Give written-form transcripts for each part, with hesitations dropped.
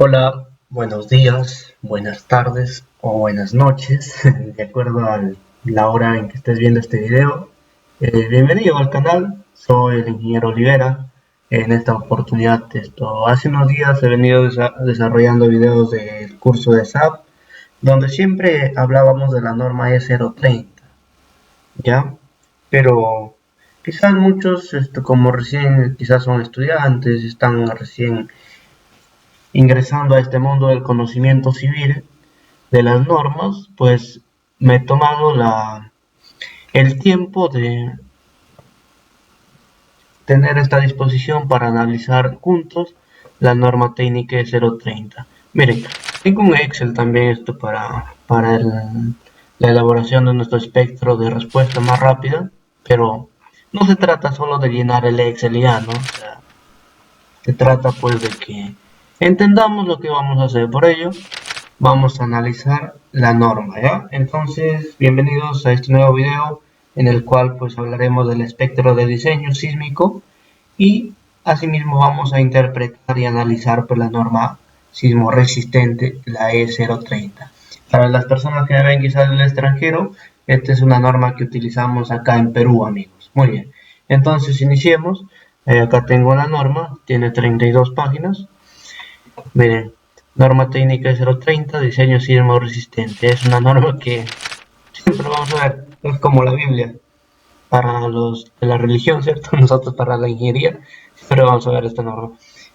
Hola, buenos días, buenas tardes o buenas noches, de acuerdo a la hora en que estés viendo este video. Bienvenido al canal, soy el ingeniero Olivera. En esta oportunidad, hace unos días he venido desarrollando videos del curso de SAP, donde siempre hablábamos de la norma E030, ¿ya? Pero quizás muchos, como recién quizás son estudiantes, están recién ingresando a este mundo del conocimiento civil de las normas, pues me he tomado el tiempo de tener esta disposición para analizar juntos la norma técnica de 030. Miren, tengo un Excel también para la elaboración de nuestro espectro de respuesta más rápida, pero no se trata solo de llenar el Excel y ya, ¿no? O sea, se trata pues de que entendamos lo que vamos a hacer. Por ello, vamos a analizar la norma, ¿ya? Entonces, bienvenidos a este nuevo video en el cual pues hablaremos del espectro de diseño sísmico y asimismo vamos a interpretar y analizar pues la norma sismo resistente, la E030. Para las personas que me ven quizás del extranjero, esta es una norma que utilizamos acá en Perú, amigos. Muy bien, entonces iniciemos. Acá tengo la norma, tiene 32 páginas. Miren, norma técnica 030, diseño sismo resistente. Es una norma que siempre vamos a ver, es como la Biblia para los de la religión, ¿cierto? Nosotros para la ingeniería, siempre vamos a ver esta norma.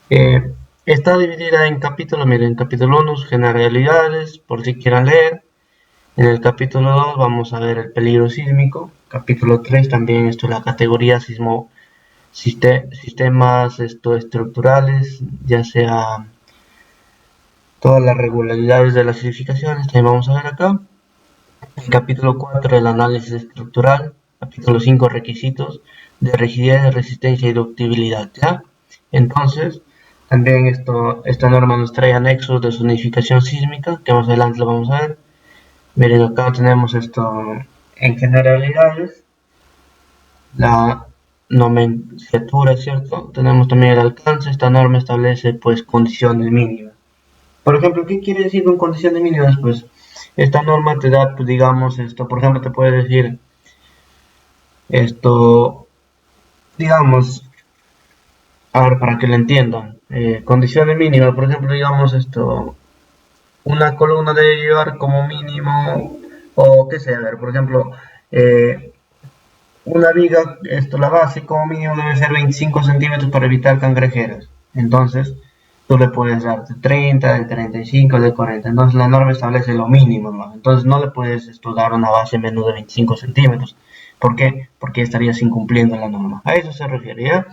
Eh, Está dividida en capítulos, miren, capítulo 1, generalidades, por si quieran leer. En el capítulo 2 vamos a ver el peligro sísmico. Capítulo 3 también la categoría sismo, sistemas estructurales, ya sea todas las regularidades de las edificaciones, también vamos a ver acá. El capítulo 4, el análisis estructural. Capítulo 5, requisitos de rigidez, resistencia y ductibilidad, ¿ya? Entonces, también esta norma nos trae anexos de zonificación sísmica, que más adelante lo vamos a ver. Miren, acá tenemos esto en generalidades, la nomenclatura, ¿cierto? Tenemos también el alcance. Esta norma establece, pues, condiciones mínimas. Por ejemplo, ¿qué quiere decir con condiciones mínimas? Pues esta norma te da, pues, digamos, por ejemplo, te puede decir esto, digamos, a ver, para que lo entiendan, condiciones mínimas, por ejemplo, digamos una columna debe llevar como mínimo, o qué sé, a ver, por ejemplo, eh, una viga, la base como mínimo debe ser 25 centímetros para evitar cangrejeras. Entonces, tú le puedes dar de 30, de 35, de 40. Entonces, la norma establece lo mínimo, ¿no? Entonces, no le puedes dar una base menos de 25 centímetros. ¿Por qué? Porque estarías incumpliendo la norma. A eso se refiere, ¿ya?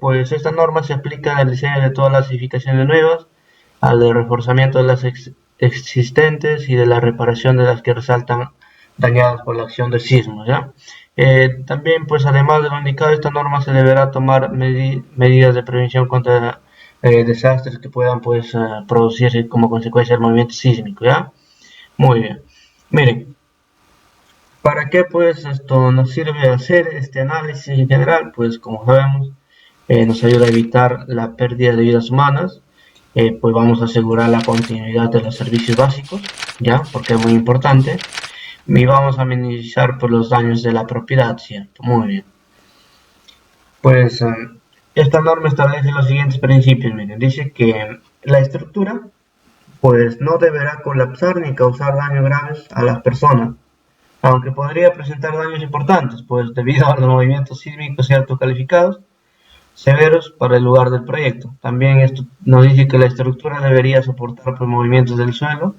Pues esta norma se aplica al diseño de todas las edificaciones nuevas, al de reforzamiento de las existentes y de la reparación de las que resultan dañadas por la acción de sismos, ¿ya? También, pues además de lo indicado, esta norma se deberá tomar medidas de prevención contra desastres que puedan pues producirse como consecuencia del movimiento sísmico, ¿ya? Muy bien. Miren, ¿para qué pues esto nos sirve hacer este análisis en general? Pues como sabemos, nos ayuda a evitar la pérdida de vidas humanas, pues vamos a asegurar la continuidad de los servicios básicos, ¿ya? Porque es muy importante. Y vamos a minimizar por los daños de la propiedad, ¿cierto? Muy bien. Pues esta norma establece los siguientes principios, miren, dice que la estructura pues no deberá colapsar ni causar daños graves a las personas, aunque podría presentar daños importantes, pues debido a los movimientos sísmicos y calificados severos para el lugar del proyecto. También esto nos dice que la estructura debería soportar pues, movimientos del suelo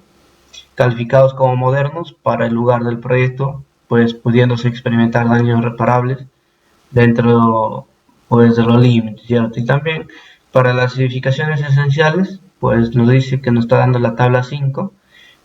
calificados como modernos para el lugar del proyecto, pues pudiéndose experimentar daños reparables dentro pues, de los límites, ¿cierto? Y también para las edificaciones esenciales, pues nos dice que nos está dando la tabla 5,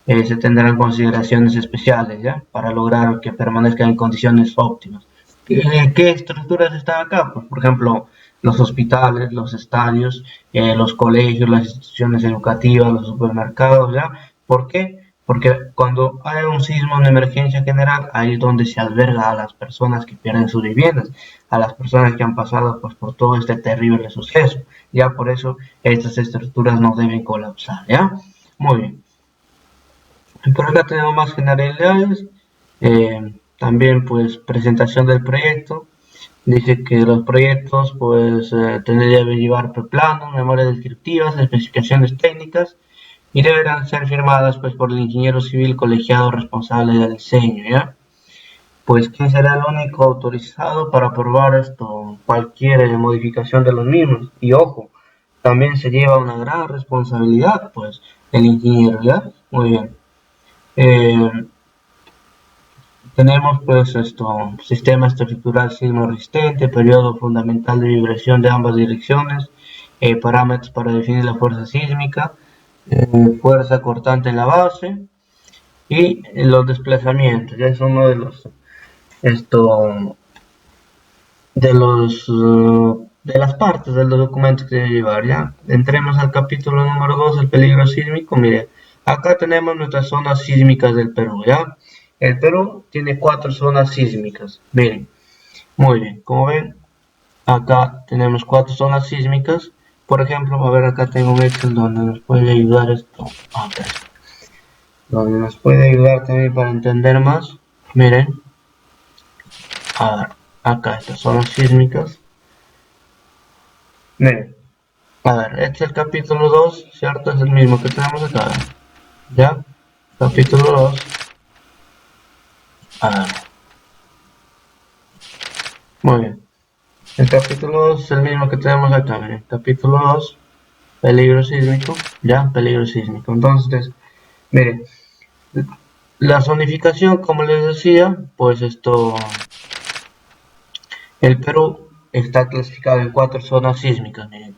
se tendrán consideraciones especiales, ¿ya? Para lograr que permanezcan en condiciones óptimas. ¿Qué estructuras están acá? Pues, por ejemplo, los hospitales, los estadios, los colegios, las instituciones educativas, los supermercados, ¿ya? ¿Por qué? Porque cuando hay un sismo, una emergencia general, ahí es donde se alberga a las personas que pierden sus viviendas, a las personas que han pasado pues, por todo este terrible suceso. Ya por eso estas estructuras no deben colapsar, ¿ya? Muy bien. Por acá tenemos más generalidades. También pues presentación del proyecto. Dice que los proyectos pues deben llevar planos, memorias descriptivas, especificaciones técnicas y deberán ser firmadas pues por el ingeniero civil colegiado responsable del diseño, ¿ya? Pues quién será el único autorizado para aprobar cualquier modificación de los mismos. Y ojo, también se lleva una gran responsabilidad pues el ingeniero, ¿ya? Muy bien. Eh, Tenemos pues sistema estructural sismo resistente, periodo fundamental de vibración de ambas direcciones, parámetros para definir la fuerza sísmica, fuerza cortante en la base y los desplazamientos. Ya es uno de los esto de las partes de los documentos que debe llevar. Ya entremos al capítulo número 2, el peligro sísmico. Mire, acá tenemos nuestras zonas sísmicas del Perú. Ya el Perú tiene 4 zonas sísmicas. Miren, muy bien, como ven, acá tenemos 4 zonas sísmicas. Por ejemplo, a ver, acá tengo un Excel donde nos puede ayudar esto. Acá está. Donde nos puede ayudar también para entender más. Miren, a ver, acá estas zonas sísmicas. Miren, a ver, este es el capítulo 2, ¿cierto? Es el mismo que tenemos acá. ¿Ya? Capítulo 2. A ver, muy bien. El capítulo 2 es el mismo que tenemos acá. Miren, capítulo 2, peligro sísmico. ¿Ya? Peligro sísmico. Entonces, miren, la zonificación, como les decía, pues el Perú está clasificado en 4 zonas sísmicas. Miren,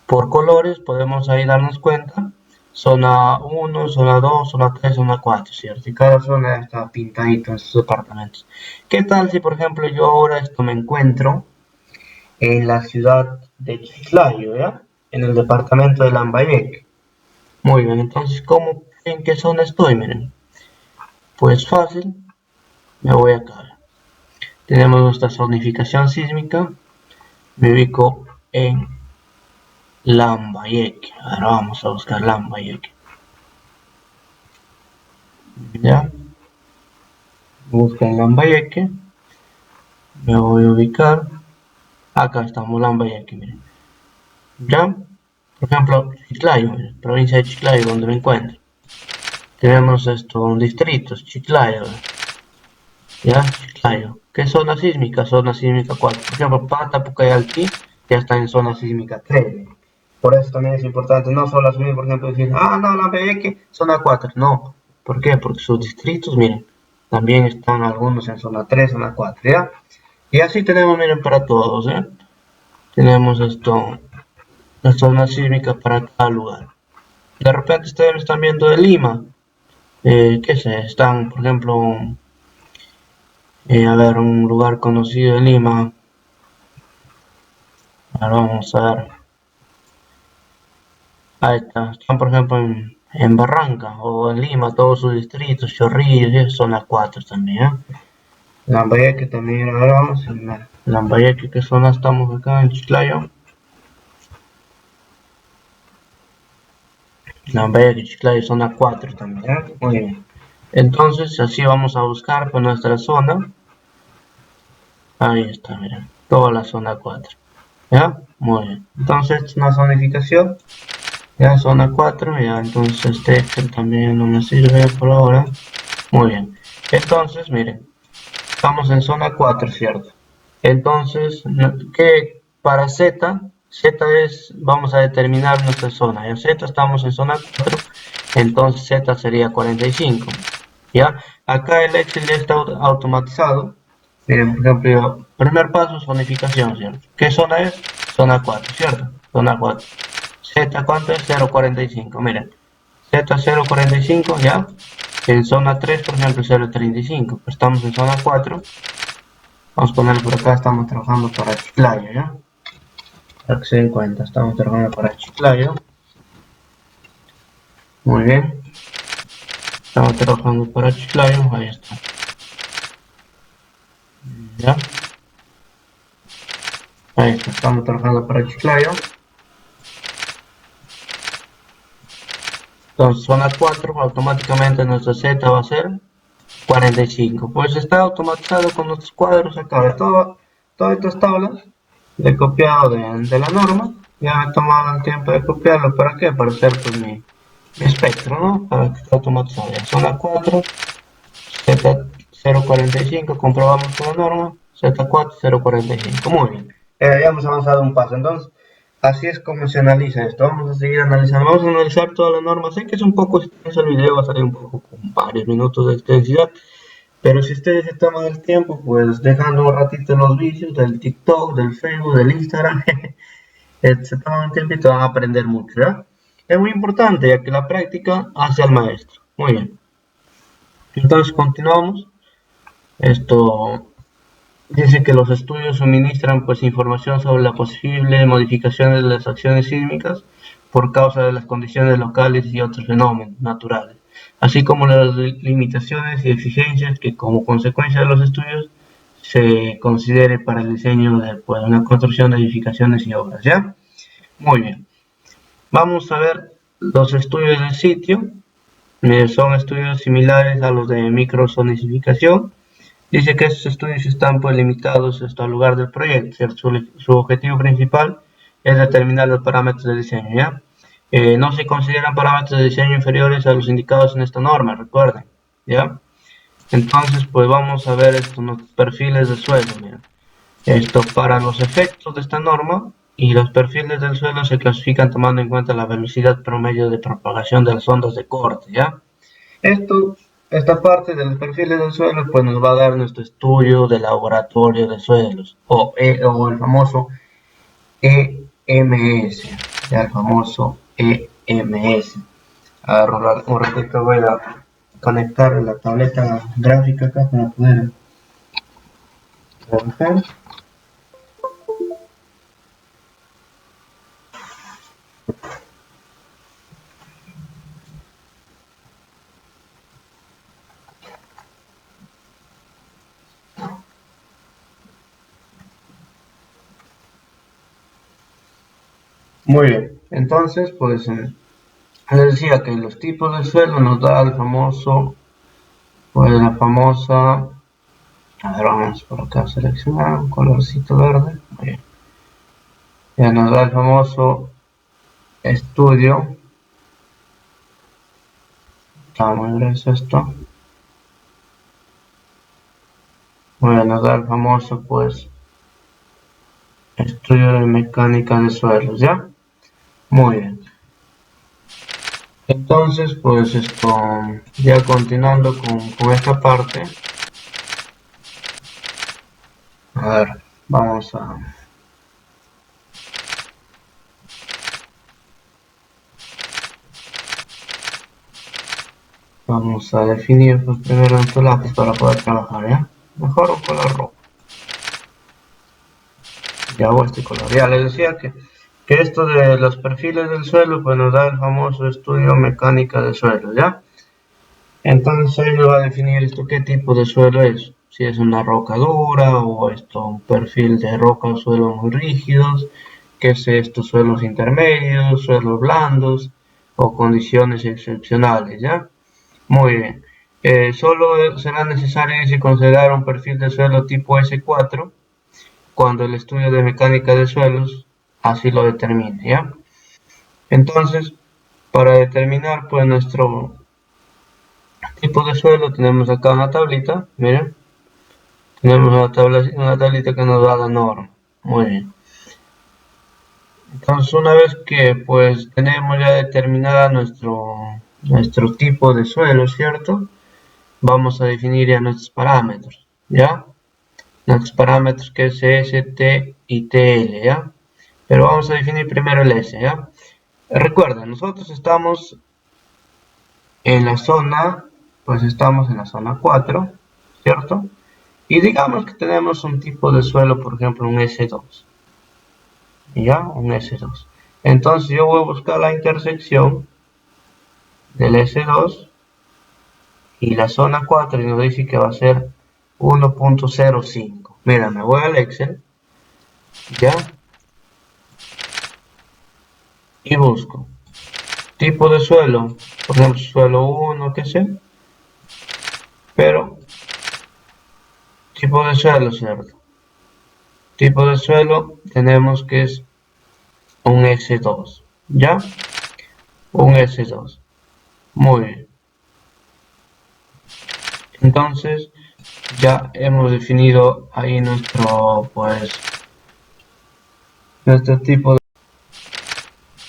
por colores podemos ahí darnos cuenta. Zona 1, zona 2, zona 3, zona 4, ¿cierto? Y cada zona está pintadito en sus departamentos. ¿Qué tal si, por ejemplo, yo ahora me encuentro en la ciudad de Chiclayo, ¿ya? En el departamento de Lambayeque. Muy bien, entonces, ¿en qué zona estoy? Miren, pues fácil, me voy acá. Tenemos nuestra zonificación sísmica, me ubico en Lambayeque. Ahora vamos a buscar Lambayeque. ¿Ya? Busco en Lambayeque, me voy a ubicar. Acá estamos Lambayeque, miren. ¿Ya? Por ejemplo, Chiclayo, miren, provincia de Chiclayo, donde me encuentro. Tenemos distritos, Chiclayo, ¿ya? Chiclayo. ¿Qué zona sísmica? Zona sísmica 4. Por ejemplo, Pata, Pucallaltí ya está en zona sísmica 3. Por eso también es importante no solo asumir, por ejemplo, decir, no, Lambayeque, zona 4. No. ¿Por qué? Porque sus distritos, miren, también están algunos en zona 3, zona 4, ¿ya? Y así tenemos, miren, para todos, ¿eh? Tenemos la zona sísmica para cada lugar. De repente ustedes están viendo de Lima, qué sé, están, por ejemplo, a ver, un lugar conocido de Lima. Ahora vamos a ver. Ahí está, están, por ejemplo, en Barranca o en Lima, todos sus distritos, Chorrillos, y eso son las 4 también, ¿eh? Lambayeque también, ahora vamos a ver. Lambayeque, ¿qué zona estamos acá en Chiclayo? Lambayeque, Chiclayo, zona 4 también, ¿eh? Muy bien. Entonces, así vamos a buscar por nuestra zona. Ahí está, miren, toda la zona 4. ¿Ya? Muy bien. Entonces, una zonificación. Ya, zona 4. Ya, entonces este Excel también no me sirve por ahora. Muy bien. Entonces, miren, estamos en zona 4, ¿cierto? Entonces, ¿qué para Z? Z es, vamos a determinar nuestra zona. Ya Z estamos en zona 4, entonces Z sería 45. ¿Ya? Acá el Excel ya está automatizado. Miren, por ejemplo, primer paso, zonificación, ¿cierto? ¿Qué zona es? Zona 4, ¿cierto? Zona 4. Z, ¿cuánto es? 0,45. Miren, Z 0,45, ¿ya? En zona 3, por ejemplo, 0,35. Estamos en zona 4. Vamos a poner por acá, estamos trabajando para Chiclayo, ¿ya? Para que se den cuenta, estamos trabajando para Chiclayo. Muy bien. Estamos trabajando para Chiclayo, ahí está. ¿Ya? Ahí está, estamos trabajando para Chiclayo. Entonces zona 4, automáticamente nuestra Z va a ser 45. Pues está automatizado con nuestros cuadros acá. De todas estas tablas le he copiado de la norma. Ya me he tomado el tiempo de copiarlo. ¿Para qué? Para hacer pues mi espectro, ¿no? Para que esté automatizado. Ya zona 4, Z045, comprobamos con la norma. Z4, 045. Muy bien. Ya hemos avanzado un paso. Entonces, así es como se analiza esto. Vamos a seguir analizando. Vamos a analizar todas las normas. Sé que es un poco extenso el video, va a salir un poco con varios minutos de extensidad. Pero si ustedes se toman el tiempo, pues dejando un ratito en los vídeos del TikTok, del Facebook, del Instagram, se toman un tiempito y van a aprender mucho, ¿ya? Es muy importante, ya que la práctica hace al maestro. Muy bien. Entonces continuamos. Esto dice que los estudios suministran pues información sobre la posible modificación de las acciones sísmicas por causa de las condiciones locales y otros fenómenos naturales, así como las limitaciones y exigencias que como consecuencia de los estudios se considere para el diseño de pues, una construcción de edificaciones y obras, ¿ya? Muy bien. Vamos a ver los estudios del sitio. Son estudios similares a los de microzonificación. Dice que estos estudios están pues limitados al lugar del proyecto, ¿cierto? Su objetivo principal es determinar los parámetros de diseño, ¿ya? No se consideran parámetros de diseño inferiores a los indicados en esta norma, recuerden, ¿ya? Entonces, pues vamos a ver estos perfiles de suelo, mira. Esto para los efectos de esta norma y los perfiles del suelo se clasifican tomando en cuenta la velocidad promedio de propagación de las ondas de corte, ¿ya? Esta parte de los perfiles del suelo pues nos va a dar nuestro estudio de laboratorio de suelos o el famoso EMS, ya el famoso EMS. Ahora un ratito voy a conectar la tableta gráfica acá para poder trabajar. Muy bien, entonces pues les decía que los tipos de suelo nos da el famoso, pues la famosa, a ver, vamos por acá a seleccionar un colorcito verde. Muy bien. Ya nos da el famoso estudio. Vamos a ver esto. Bueno, nos da el famoso pues estudio de mecánica de suelos, ¿ya? Muy bien. Entonces, pues esto, ya continuando con esta parte, a ver, vamos a, vamos a definir pues, primero nuestro lápiz para poder trabajar, ¿ya? Mejor un color rojo. Ya hago este color. Ya les decía que esto de los perfiles del suelo pues nos da el famoso estudio mecánica de suelo, ¿ya? Entonces ahí nos va a definir esto qué tipo de suelo es. Si es una roca dura o esto un perfil de roca o suelos muy rígidos, qué es esto, suelos intermedios, suelos blandos o condiciones excepcionales, ¿ya? Muy bien. Solo será necesario si considerar un perfil de suelo tipo S4 cuando el estudio de mecánica de suelos así lo determine, ¿ya? Entonces, para determinar pues nuestro tipo de suelo tenemos acá una tablita, miren, tenemos una tablita que nos da la norma, muy bien. Entonces una vez que pues tenemos ya determinada nuestro tipo de suelo, ¿cierto? Vamos a definir ya nuestros parámetros, ¿ya? Nuestros parámetros que es S, T y TL, ¿ya? Pero vamos a definir primero el S, ¿ya? Recuerda, nosotros estamos en la zona, pues estamos en la zona 4, ¿cierto? Y digamos que tenemos un tipo de suelo, por ejemplo, un S2, ¿ya? Un S2. Entonces yo voy a buscar la intersección del S2 y la zona 4 y nos dice que va a ser 1.05. Mira, me voy al Excel, ¿ya? Y busco. tipo de suelo, por ejemplo, suelo 1, qué sé, pero tipo de suelo, ¿cierto? Tipo de suelo tenemos que es un S2, ¿ya? Un S2. Muy bien. Entonces, ya hemos definido ahí nuestro tipo de...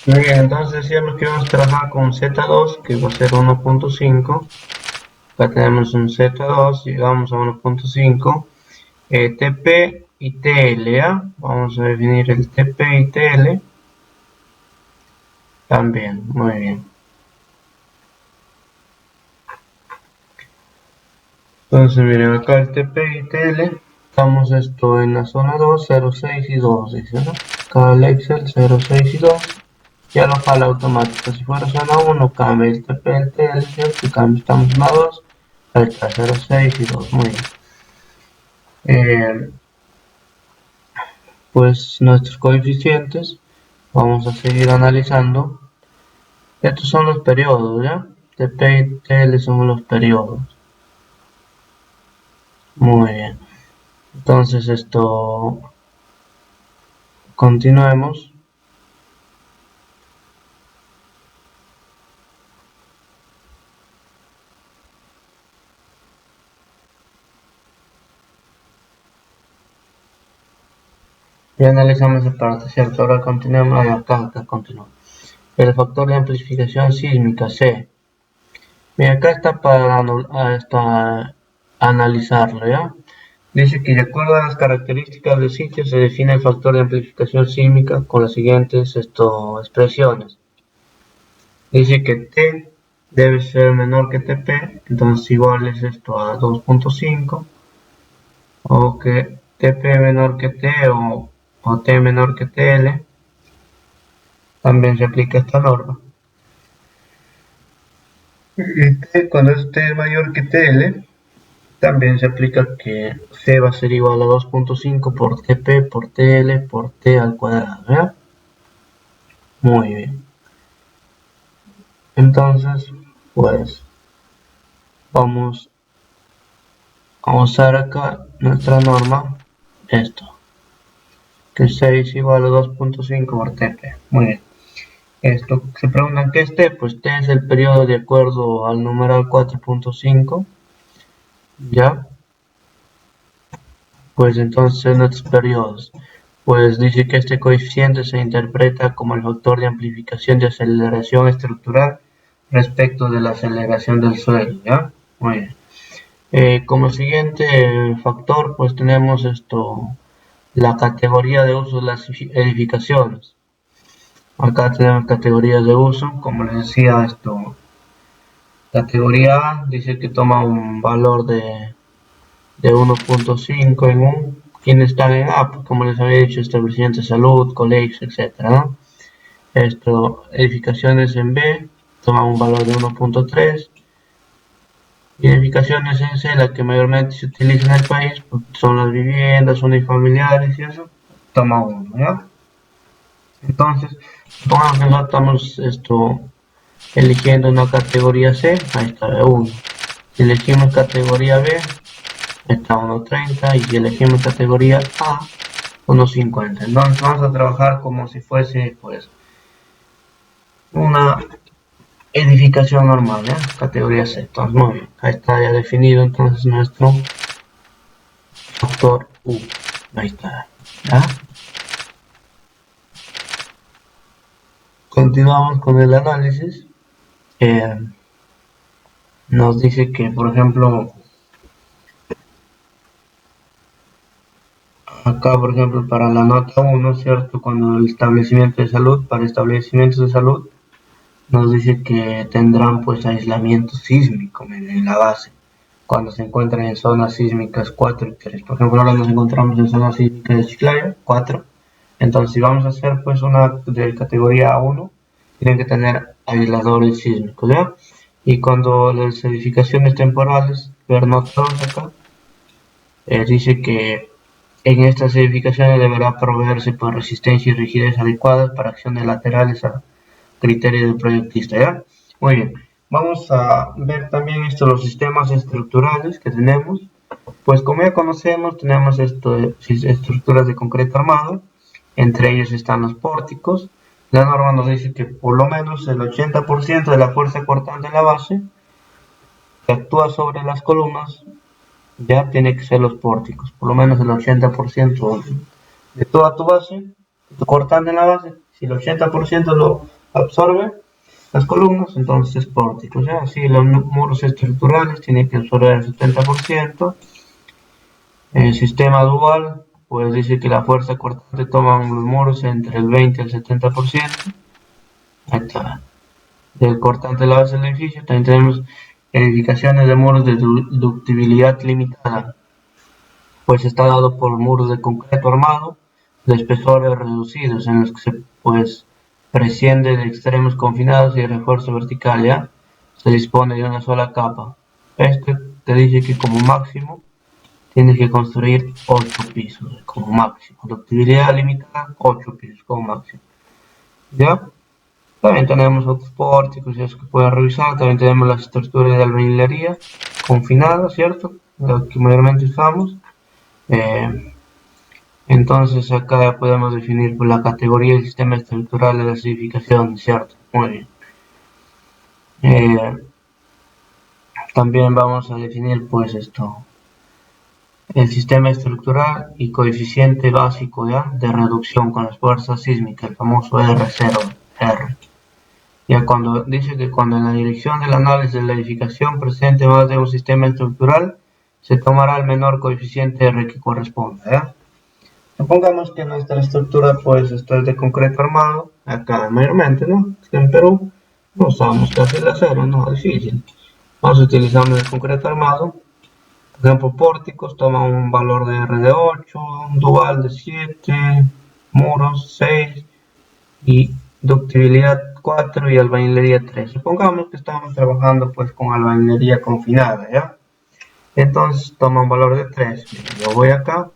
Muy bien, entonces decíamos que vamos a trabajar con Z2, que va a ser 1.5. Acá tenemos un Z2, llegamos a 1.5. TP y TL, ¿ya? Vamos a definir el TP y TL. También, muy bien. Entonces, miren, acá el TP y TL. Estamos esto en la zona 2, 0, 6 y 2, dice, ¿no? Acá el Excel 0, 6 y 2. Ya lo jala automático. Si fuera zona 1, cambia el TP, el TL, ¿cierto? Y cambia, estamos en la 2. Ahí está, 0, 6 y 2, muy bien. Pues nuestros coeficientes, vamos a seguir analizando. Estos son los periodos, ¿ya? TP y TL son los periodos. Muy bien. Entonces continuemos. Ya analizamos esa parte, ¿cierto? Ahora continuemos, acá continuamos. El factor de amplificación sísmica, C. Mira, acá está para analizarlo, ¿ya? Dice que de acuerdo a las características del sitio se define el factor de amplificación sísmica con las siguientes expresiones. Dice que T debe ser menor que TP, entonces igual es esto a 2.5, o que TP menor que T o T menor que TL, también se aplica esta norma. Y T, cuando es T mayor que TL, también se aplica que C va a ser igual a 2.5 por TP por TL por T al cuadrado, ¿ya? Muy bien. Entonces, pues, vamos a usar acá nuestra norma, esto, que 6 igual a 2.5 por TP. Muy bien. Esto, se preguntan qué es T, pues T es el periodo de acuerdo al numeral 4.5, ¿ya? Pues entonces nuestros periodos. Pues dice que este coeficiente se interpreta como el factor de amplificación de aceleración estructural respecto de la aceleración del suelo, ¿ya? Muy bien. Como siguiente factor, pues tenemos la categoría de uso de las edificaciones. Acá tenemos categorías de uso, como les decía, categoría A dice que toma un valor de 1.5 en quienes están en A, pues, como les había dicho, establecimientos de salud, colegios, etcétera, ¿no? Edificaciones en B toman un valor de 1.3. Y edificaciones en C, la que mayormente se utiliza en el país, pues, son las viviendas unifamiliares y eso, toma 1, ¿ya? Entonces, supongamos que nosotros estamos eligiendo una categoría C, ahí está 1. Si elegimos categoría B, está 1.30 y si elegimos categoría A, 1.50. Entonces vamos a trabajar como si fuese pues una edificación normal, ¿ya? Categoría C. Entonces, muy bien, ahí está ya definido entonces nuestro factor U. Ahí está, ¿ya? Continuamos con el análisis. Eh, Nos dice que, por ejemplo, acá, por ejemplo, para la nota 1, ¿cierto? Cuando el establecimiento de salud, para establecimientos de salud, nos dice que tendrán pues aislamiento sísmico en la base cuando se encuentran en zonas sísmicas 4 y 3. Por ejemplo, ahora nos encontramos en zonas sísmicas de Chiclayo 4. Entonces, si vamos a hacer pues una de categoría 1, tienen que tener aisladores sísmicos, ¿ya? Y cuando las edificaciones temporales, ver notados acá, dice que en estas edificaciones deberá proveerse por resistencia y rigidez adecuadas para acciones laterales criterio del proyectista, ¿ya? Muy bien, vamos a ver también los sistemas estructurales que tenemos. Pues como ya conocemos, tenemos estructuras de concreto armado, entre ellos están los pórticos. La norma nos dice que por lo menos el 80% de la fuerza cortante en la base que actúa sobre las columnas ya tiene que ser los pórticos, por lo menos el 80% de toda tu base, tu cortante en la base, si el 80% lo absorbe las columnas, entonces es pórticos, ¿ya? Así los muros estructurales tienen que absorber el 70%. El sistema dual, pues dice que la fuerza cortante toman los muros entre el 20 y el 70%. Ahí está. Del cortante de la base del edificio, también tenemos edificaciones de muros de ductibilidad limitada, pues está dado por muros de concreto armado de espesores reducidos en los que se pues presciende de extremos confinados y de refuerzo vertical, ya se dispone de una sola capa. Este te dice que como máximo tienes que construir 8 pisos como máximo. Ductibilidad limitada, 8 pisos como máximo. ¿Ya? También tenemos otros pórticos y eso que pueden revisar. También tenemos las estructuras de albañilería confinadas, ¿cierto? Lo que mayormente usamos. Eh, entonces acá podemos definir pues, la categoría y el sistema estructural de las edificaciones, ¿cierto? Muy bien. También vamos a definir pues el sistema estructural y coeficiente básico, ¿ya? De reducción con las fuerzas sísmicas, el famoso R0, R. Ya cuando dice que cuando en la dirección del análisis de la edificación presente más de un sistema estructural, se tomará el menor coeficiente R que corresponda, ¿ya? Supongamos que nuestra estructura pues esto es de concreto armado, acá mayormente, ¿no? En Perú no usamos casi el acero, no, difícil. Vamos utilizando el concreto armado. Por ejemplo, pórticos toman un valor de R de 8, un dual de 7, muros 6 y ductibilidad 4 y albañilería 3. Supongamos que estamos trabajando pues con albañilería confinada, ¿ya? Entonces toma un valor de 3. Yo voy acá,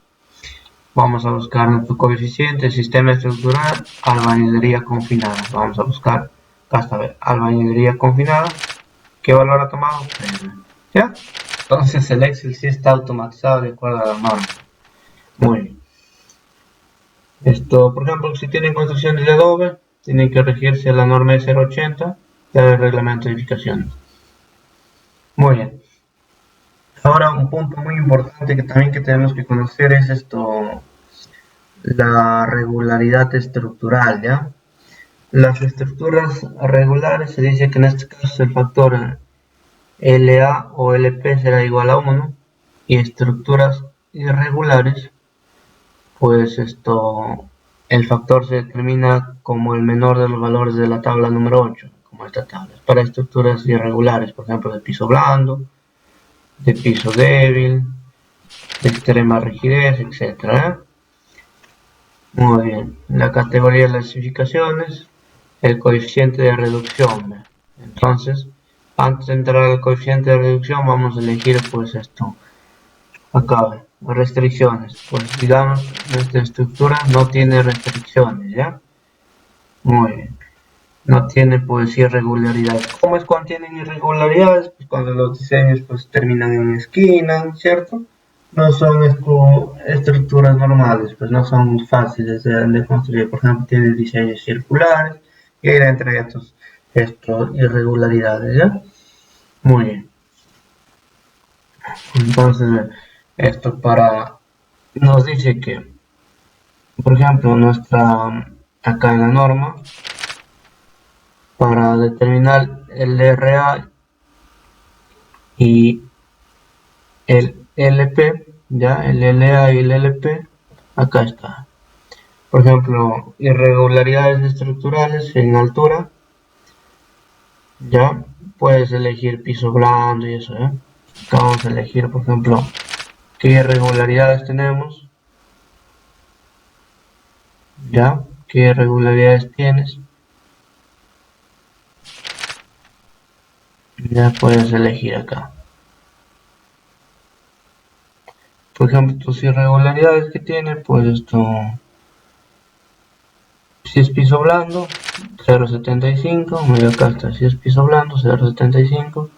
vamos a buscar nuestro coeficiente, sistema estructural, albañilería confinada. Vamos a buscar, hasta ver, albañilería confinada. ¿Qué valor ha tomado? 3. ¿Ya? Entonces el Excel sí está automatizado de acuerdo a la norma. Muy bien. Por ejemplo, si tienen construcciones de adobe, tienen que regirse la norma de 080 del reglamento de edificaciones. Muy bien. Ahora un punto muy importante que también que tenemos que conocer es la regularidad estructural, ¿ya? Las estructuras regulares se dice que en este caso el factor LA o LP será igual a 1 y estructuras irregulares pues el factor se determina como el menor de los valores de la tabla número 8, como esta tabla. Para estructuras irregulares, por ejemplo, de piso blando, de piso débil, de extrema rigidez, etc. Muy bien. La categoría de las especificaciones, el coeficiente de reducción. Entonces, antes de entrar al coeficiente de reducción, vamos a elegir pues acá, restricciones. Pues digamos, nuestra estructura no tiene restricciones, ¿ya? Muy bien. No tiene pues irregularidades. ¿Cómo es cuando tienen irregularidades? Pues cuando los diseños pues terminan en esquina, ¿cierto? No son estructuras normales, pues no son fáciles de construir. Por ejemplo, tienen diseños circulares y hay entre estos irregularidades, ¿ya? Muy bien. Entonces, esto nos dice que, por ejemplo, acá en la norma, para determinar el RA y el LP, ya, el LA y el LP, acá está. Por ejemplo, irregularidades estructurales en altura, ya, puedes elegir piso blando y eso, ¿eh? Acá vamos a elegir, por ejemplo, qué irregularidades tenemos, ya, qué irregularidades tienes, ya puedes elegir acá. Por ejemplo, tus irregularidades que tiene, pues si es piso blando, 0,75, medio acá está, si es piso blando, 0,75.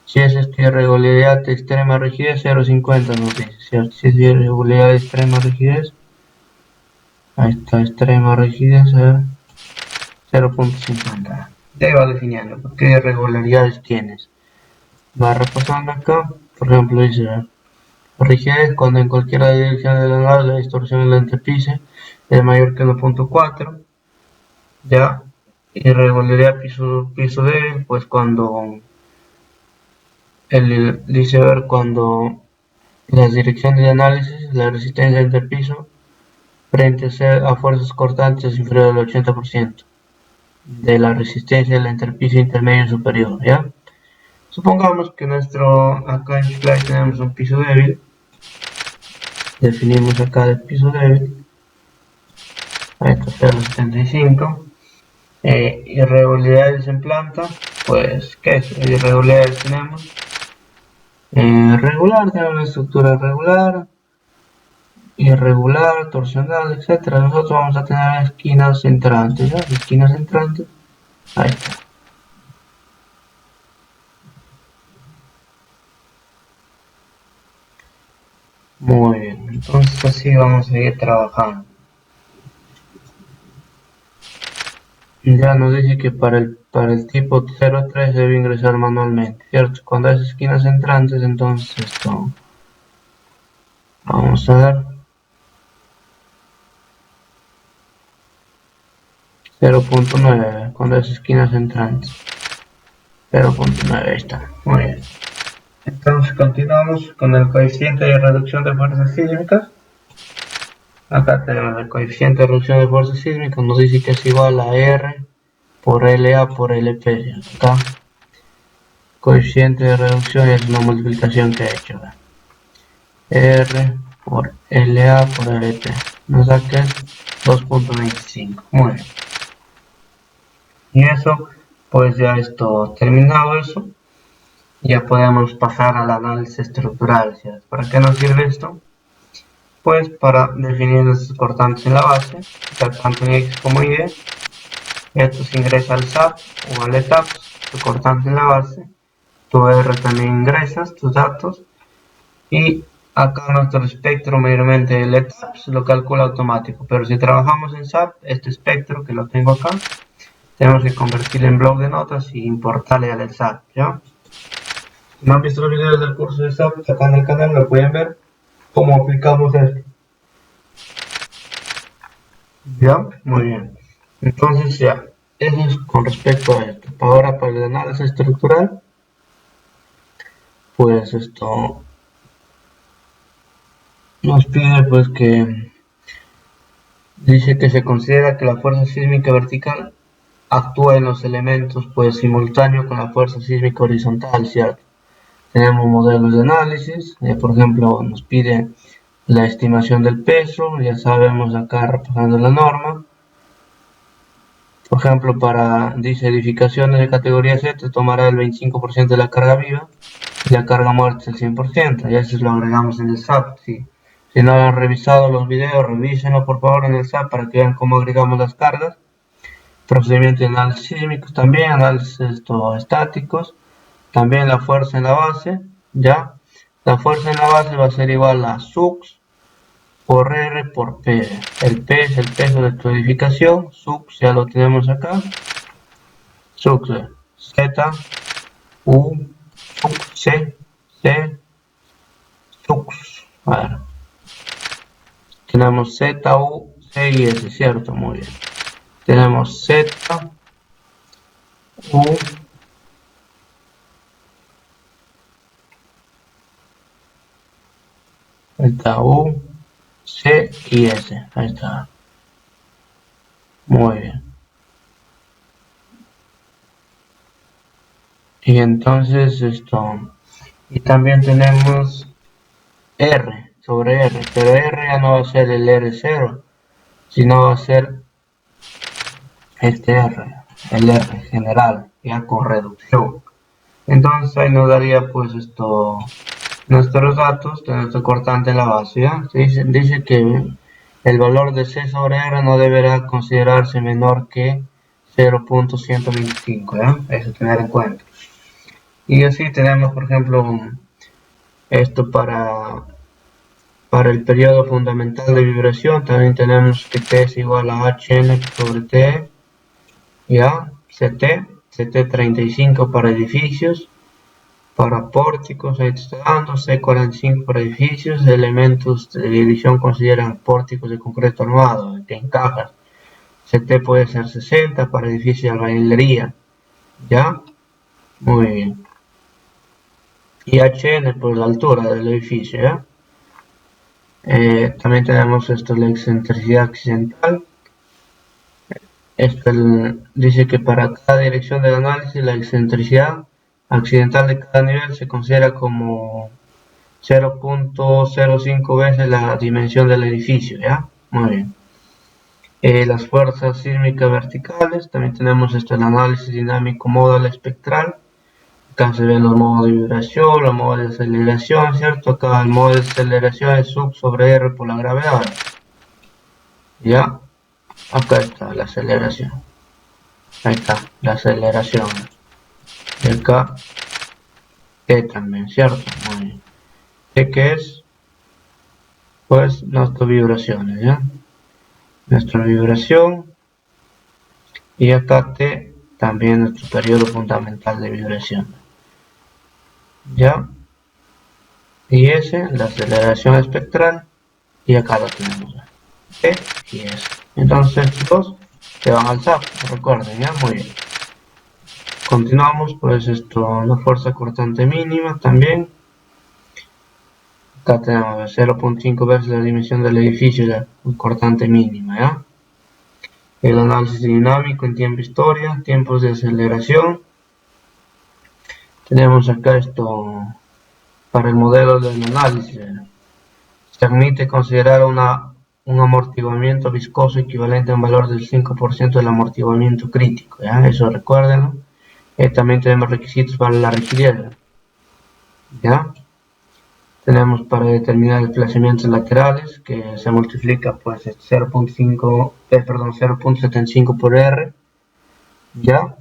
Si es irregularidad de extrema rigidez, 0,50 nos dice, ¿cierto? Si es irregularidad de extrema rigidez, ahí está, extrema rigidez, 0,50. Ya iba definiendo, ¿qué irregularidades tienes? Va repasando acá, por ejemplo, dice, rigidez cuando en cualquiera dirección de la nave la distorsión del entrepiso es mayor que 1,4. Ya, irregularidad piso débil, pues cuando dice ver cuando las direcciones de análisis, la resistencia del interpiso frente a fuerzas cortantes es inferior al 80% de la resistencia del interpiso intermedio superior, ¿ya? Supongamos que acá en Slide tenemos un piso débil, definimos acá el piso débil, ahí está 0,75, irregularidades en planta, pues, ¿qué es? Irregularidades tenemos, regular, tenemos una estructura regular, irregular, torsional, etcétera. Nosotros vamos a tener esquinas entrantes, ¿ya? Esquinas entrantes, ahí está. Muy bien, entonces así vamos a ir trabajando. Ya nos dice que para el tipo 03 debe ingresar manualmente, ¿cierto? Cuando hay esquinas entrantes, entonces esto, vamos a ver, 0,9, cuando hay esquinas entrantes, 0,9, ahí está, muy bien. Entonces continuamos con el coeficiente de reducción de fuerzas sísmicas. Acá tenemos el coeficiente de reducción de fuerzas sísmicas, nos dice que es igual a R por LA por LP. Acá, coeficiente de reducción es una multiplicación que he hecho. R por LA por LP. Nos da que es 2,25. Muy bien. Y eso, pues ya esto terminado eso, ya podemos pasar al análisis estructural. ¿Para qué nos sirve esto? Pues para definir los cortantes en la base, tanto en X como Y. Esto se ingresa al SAP o al ETAPS, tu cortante en la base. Tu R también ingresas tus datos. Y acá nuestro espectro, mayormente el ETAPS, lo calcula automático. Pero si trabajamos en SAP, este espectro que lo tengo acá, tenemos que convertirlo en bloc de notas y importarle al SAP, ¿ya? Si no han visto los videos del curso de SAP, acá en el canal lo pueden ver cómo aplicamos esto. ¿Ya? Muy bien. Entonces ya, eso es con respecto a esto. Ahora para el análisis estructural, pues esto nos pide pues que dice que se considera que la fuerza sísmica vertical actúa en los elementos pues simultáneo con la fuerza sísmica horizontal, ¿cierto? Tenemos modelos de análisis, por ejemplo nos pide la estimación del peso, ya sabemos acá repasando la norma. Por ejemplo, dice edificaciones de categoría Z tomará el 25% de la carga viva y la carga muerta el 100%. Y eso lo agregamos en el SAP. Sí. Si no han revisado los videos, revísenlo por favor en el SAP para que vean cómo agregamos las cargas. Procedimiento de análisis sísmicos también, análisis estáticos. También la fuerza en la base. ¿Ya? La fuerza en la base va a ser igual a SUX por R por P. El P es el peso de tu edificación, SUX ya lo tenemos acá, SUX Z, U, SUX C, C, SUX. A ver. Tenemos Z, U, C y S, ¿cierto? Muy bien. Tenemos Z, U, Z, U, C y S. Ahí está. Muy bien. Y entonces esto. Y también tenemos R sobre R, pero R ya no va a ser el R0, sino va a ser este R, el R general, ya con reducción. Entonces ahí nos daría pues esto, nuestros datos de nuestro cortante en la base, ¿ya? Dice que el valor de C sobre R no deberá considerarse menor que 0.125, ¿ya? Eso tener en cuenta. Y así tenemos, por ejemplo, esto para el periodo fundamental de vibración. También tenemos que T es igual a HN sobre T, ¿ya? CT 35 para edificios, para pórticos, ahí te está dando, C45 para edificios, elementos de división consideran pórticos de concreto armado, que encajan. CT puede ser 60 para edificios de albañilería, ¿ya? Muy bien. Y HN por la altura del edificio, ¿ya? También tenemos esto, la excentricidad accidental. Dice que para cada dirección del análisis, la excentricidad accidental de cada nivel se considera como 0.05 veces la dimensión del edificio, ¿ya? Muy bien. Las fuerzas sísmicas verticales, también tenemos el análisis dinámico modal espectral. Acá se ven los modos de vibración, los modos de aceleración, ¿cierto? Acá el modo de aceleración es sub sobre R por la gravedad. ¿Ya? Acá está la aceleración. Ahí está, la aceleración. Y acá, T también, ¿cierto? Muy bien. T que es, pues, nuestras vibraciones, ¿ya? Nuestra vibración. Y acá T también nuestro periodo fundamental de vibración. ¿Ya? Y S, la aceleración espectral. Y acá lo tenemos. T y S. Entonces, chicos, se van al SAP, recuerden, ¿ya? Muy bien. Continuamos, pues la fuerza cortante mínima también. Acá tenemos 0.5 veces la dimensión del edificio, la cortante mínima, ¿ya? El análisis dinámico en tiempo-historia, tiempos de aceleración. Tenemos acá para el modelo del análisis. Se admite considerar un amortiguamiento viscoso equivalente a un valor del 5% del amortiguamiento crítico, ¿ya? Eso recuérdenlo. También tenemos requisitos para la rigidez, ¿ya? Tenemos para determinar desplazamientos laterales, que se multiplica pues 0.75 por R, ¿ya?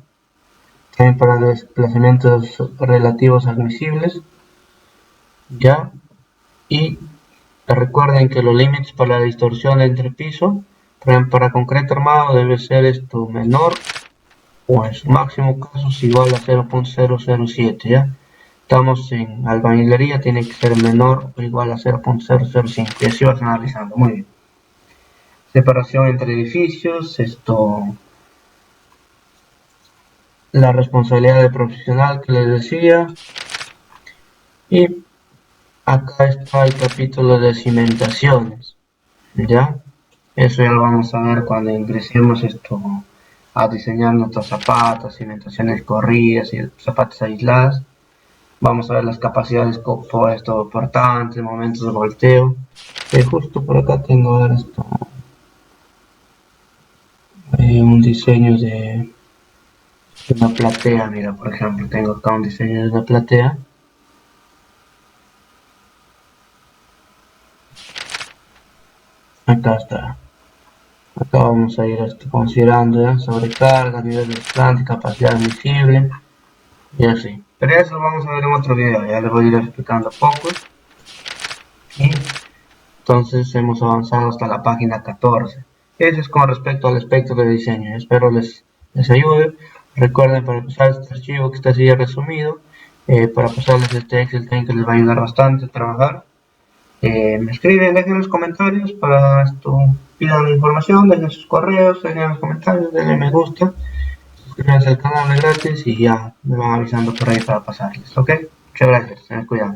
También para desplazamientos relativos admisibles, ¿ya? Y recuerden que los límites para la distorsión entre piso, por ejemplo, para concreto armado debe ser menor o en su máximo caso es igual a 0.007, ¿ya? Estamos en albañilería, tiene que ser menor o igual a 0.005 y así vas analizando. Muy bien. Separación entre edificios, la responsabilidad del profesional que les decía. Y acá está el capítulo de cimentaciones, ¿ya? Eso ya lo vamos a ver cuando ingresemos a diseñar nuestras zapatas, cimentaciones corridas y zapatas aisladas. Vamos a ver las capacidades portantes, momentos de volteo. Justo por acá tengo un diseño de una platea. Mira, por ejemplo, tengo acá un diseño de una platea. Acá está. Acá vamos a ir considerando sobrecarga, nivel de desplante, capacidad visible y así. Pero eso lo vamos a ver en otro video, ya les voy a ir explicando poco. Y entonces hemos avanzado hasta la página 14. Eso es con respecto al espectro de diseño. Espero les ayude. Recuerden, para pasar este archivo que está así resumido, para pasarles este Excel que les va a ayudar bastante a trabajar. Me escriben, dejen los comentarios para pidan información, dejen sus correos, dejen los comentarios, denle me gusta, suscríbanse al canal, es gratis y ya me van avisando por ahí para pasarles, ¿ok? Muchas gracias, tengan cuidado.